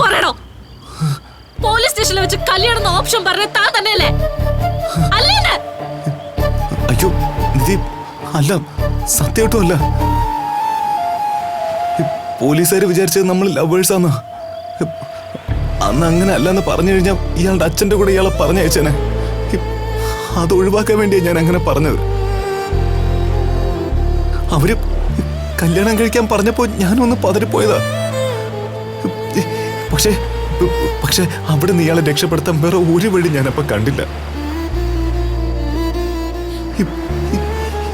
പറയണോ? പോലീസ് സ്റ്റേഷനിൽ വെച്ച് കല്യാണം ഓപ്ഷൻ പറഞ്ഞ താൻ തന്നെയല്ലേ? അല്ലേ? അയ്യോ നിധി, അല്ല, സത്യമായിട്ടും അല്ല. പോലീസുകാർ വിചാരിച്ചത് നമ്മൾ ലവേഴ്സാന്ന്. അന്ന് അങ്ങനെ അല്ലെന്ന് പറഞ്ഞു കഴിഞ്ഞാൽ ഇയാളുടെ അച്ഛൻ്റെ കൂടെ ഇയാളെ പറഞ്ഞയച്ചേനെ. അത് ഒഴിവാക്കാൻ വേണ്ടിയാണ് ഞാൻ അങ്ങനെ പറഞ്ഞത്. അവര് കല്യാണം കഴിക്കാൻ പറഞ്ഞപ്പോ ഞാനൊന്ന് പതറിപ്പോയതാ. പക്ഷേ അവിടെ നിന്ന് ഇയാളെ രക്ഷപ്പെടുത്താൻ വേറെ ഒരു വഴി ഞാനപ്പോ കണ്ടില്ല.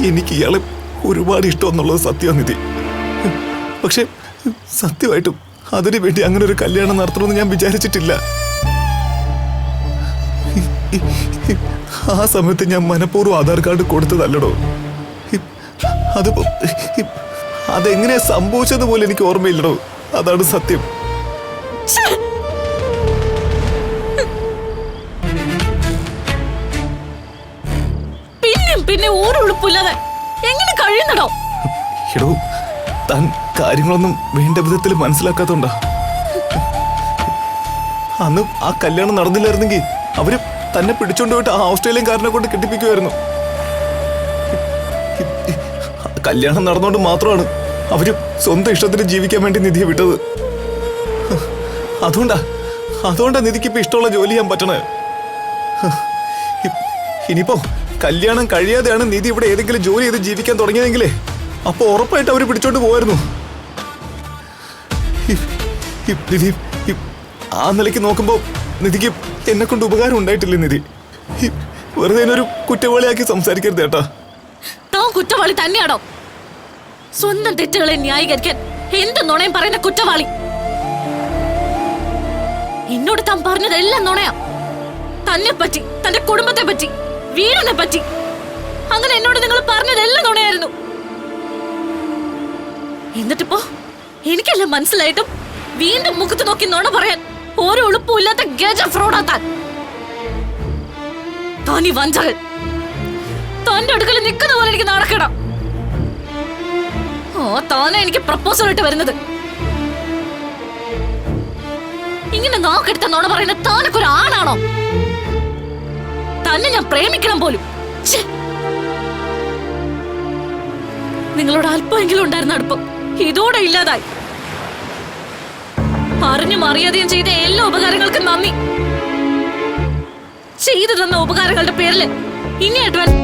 എനിക്ക് ഇയാളെ ഒരുപാട് ഇഷ്ടമെന്നുള്ളത് സത്യനിധി. പക്ഷെ സത്യമായിട്ടും അതിനു വേണ്ടി അങ്ങനെ ഒരു കല്യാണം നടത്തണമെന്ന് ഞാൻ വിചാരിച്ചിട്ടില്ല. ആ സമയത്ത് ഞാൻ മനഃപൂർവ്വം ആധാർ കാർഡ് കൊടുത്തതല്ലടോ. അതെങ്ങനെയാ സംഭവിച്ചത് പോലും എനിക്ക് ഓർമ്മയില്ലടോ. അതാണ് സത്യം. പിന്നെ ഊരുളുപ്പില്ലാതെ എങ്ങനെ കഴിയുന്നടോ? എടോ, താൻ കാര്യങ്ങളൊന്നും വേണ്ട വിധത്തിൽ മനസ്സിലാക്കാത്തോണ്ടാ. അന്ന് ആ കല്യാണം നടന്നില്ലായിരുന്നെങ്കിൽ അവര് തന്നെ പിടിച്ചോണ്ട് പോയിട്ട് ആ ഓസ്ട്രേലിയൻകാരനെ കൊണ്ട് കെട്ടിപ്പിക്കുമായിരുന്നു. കല്യാണം നടന്നുകൊണ്ട് മാത്രമാണ് അവര് സ്വന്തം ഇഷ്ടത്തിന് ജീവിക്കാൻ വേണ്ടി നിധിയെ വിട്ടത്. അതുകൊണ്ടാ നിധിക്ക് ഇപ്പൊ ഇഷ്ടമുള്ള ജോലി ചെയ്യാൻ പറ്റണേ. ഇനിയിപ്പോ കല്യാണം കഴിയാതെയാണ് നിധി ഇവിടെ ഏതെങ്കിലും ജോലി ചെയ്ത് ജീവിക്കാൻ തുടങ്ങിയതെങ്കിലേ അപ്പൊ ഉറപ്പായിട്ട് അവര് പിടിച്ചോണ്ട് പോവായിരുന്നു. നിധി, ആ നിലയ്ക്ക് നോക്കുമ്പോ നിധിക്ക് എന്നെ കൊണ്ട് ഉപകാരം ഉണ്ടായിട്ടില്ലേ നിധി? വെറുതെ ഒരു കുറ്റവാളിയാക്കി സംസാരിക്കരുത് ഏട്ടാ. താൻ കുറ്റവാളി തന്നെയാണോ? സ്വന്തം തെറ്റുകളെ ന്യായീകരിക്കാൻ എന്ത് നുണയും പറയുന്ന കുറ്റവാളി. എന്നോട് താൻ പറഞ്ഞതെല്ലാം നുണയാ. തന്നെ പറ്റി, തന്റെ കുടുംബത്തെ പറ്റി, വീടിനെ പറ്റി, അങ്ങനെ എന്നോട് നിങ്ങൾ പറഞ്ഞതെല്ലാം നുണയായിരുന്നു. എന്നിട്ടിപ്പോ എനിക്കെല്ലാം മനസ്സിലായിട്ടും വീണ്ടും മുഖത്ത് നോക്കി നുണ പറയാൻ ഓരോ എളുപ്പമില്ലാത്ത ഗജ ഫ്രോഡാ താൻ. താനീ വഞ്ചകൻ. തന്റെ അടുക്കൽ നിൽക്കുന്ന പോലെ എനിക്ക് നടക്കണം. താനെ എനിക്ക് പ്രപ്പോസൽ ഇട്ട് വരുന്നത്. ഇങ്ങനെ നോക്കെടുത്ത നുണ പറയുന്ന താനൊക്കെ ഒരു ആണാണോ? തന്നെ ഞാൻ പ്രേമിക്കണം പോലും. നിങ്ങളോട് അല്പമെങ്കിലും ഉണ്ടായിരുന്ന അടുപ്പം ഇതോടെ ഇല്ലാതായി. അറിഞ്ഞും അറിയാതെയും ചെയ്ത എല്ലാ ഉപകാരങ്ങൾക്കും നന്ദി. ചെയ്തു തന്ന ഉപകാരങ്ങളുടെ പേരിൽ ഇനി അഡ്വാൻസ്